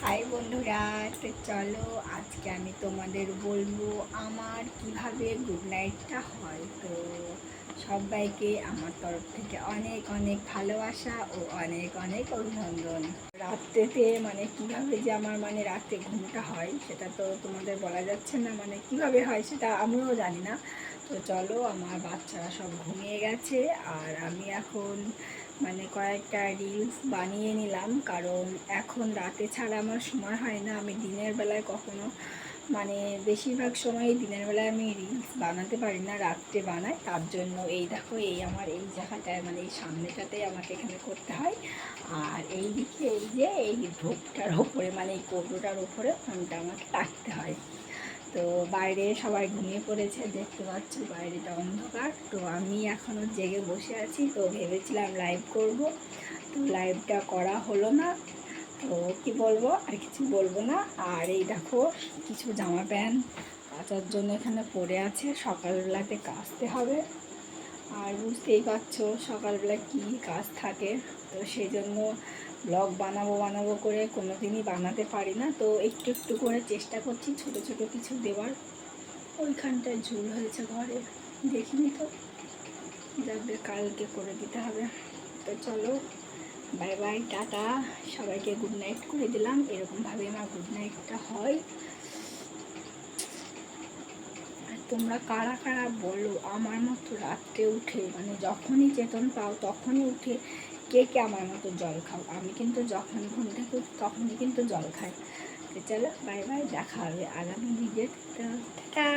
High বন্ধুরা, তো চলো আজকে আমি তোমাদের বলবো আমার কিভাবে গুড নাইটটা হয়। তো সবাইকে আমার তরফ থেকে অনেক অনেক ভালোবাসা ও অনেক অনেক অভিনন্দন। রাত্রেতে কিভাবে যে আমার রাতে ঘুমটা হয় সেটা তো তোমাদের বলা যাচ্ছে না, কিভাবে হয় সেটা আমিও জানি না। তো চলো, আমার বাচ্চারা সব ঘুমিয়ে গেছে আর আমি এখন কয়েকটা রিলস বানিয়ে নিলাম, কারণ এখন রাতে ছাড়া আমার সময় হয় না। আমি দিনের বেলায় কখনো বেশিরভাগ সময় দিনের বেলায় আমি রিলস বানাতে পারি না, রাত্রে বানাই। তার জন্য এই দেখো, এই আমার এই জায়গাটায় এই সামনেটাতেই আমাকে এখানে করতে হয়। আর এই দিকে এই যে এই ঢোকটার ওপরে এই কৌটোটার ওপরে ফোনটা আমাকে রাখতে হয়। তো বাইরে সবাই ঘুমিয়ে পড়েছে, দেখতে পাচ্ছ বাইরেটা অন্ধকার। তো আমি এখনও জেগে বসে আছি, তো ভেবেছিলাম লাইভ করব, তো লাইভটা করা হলো না। তো কি বলবো, আর কিছু বলবো না। আর এই দেখো, কিছু জামা প্যান্ট কাচার জন্য এখানে পড়ে আছে, সকালবেলাতে কাচতে হবে। আর বুঝতেই পারছো সকালবেলা কী কাজ থাকে, তো সেই জন্য ব্লগ বানাবো বানাবো করে কোনো দিনই বানাতে পারি না। তো একটু একটু করে চেষ্টা করছি ছোট ছোট কিছু দেওয়ার। ওইখানটায় ঝুল হয়েছে ঘরে, দেখিনি তো, যাবে কালকে করে দিতে হবে। তো চলো, বাই বাই, টাটা, সবাইকে গুড নাইট করে দিলাম। এরকমভাবে আমার গুড নাইটটা হয়। আর তোমরা কারা কারা বলো আমার মতো রাত্রে উঠে যখনই চেতন পাও তখনই উঠে কে কে আমার মতো জল খাও। আমি কিন্তু যখন ঘুম থেকে উঠি তখনই কিন্তু জল খাই। তো চলো, বাই বাই, দেখা হবে আগামী ভিডিওতে। টাটা।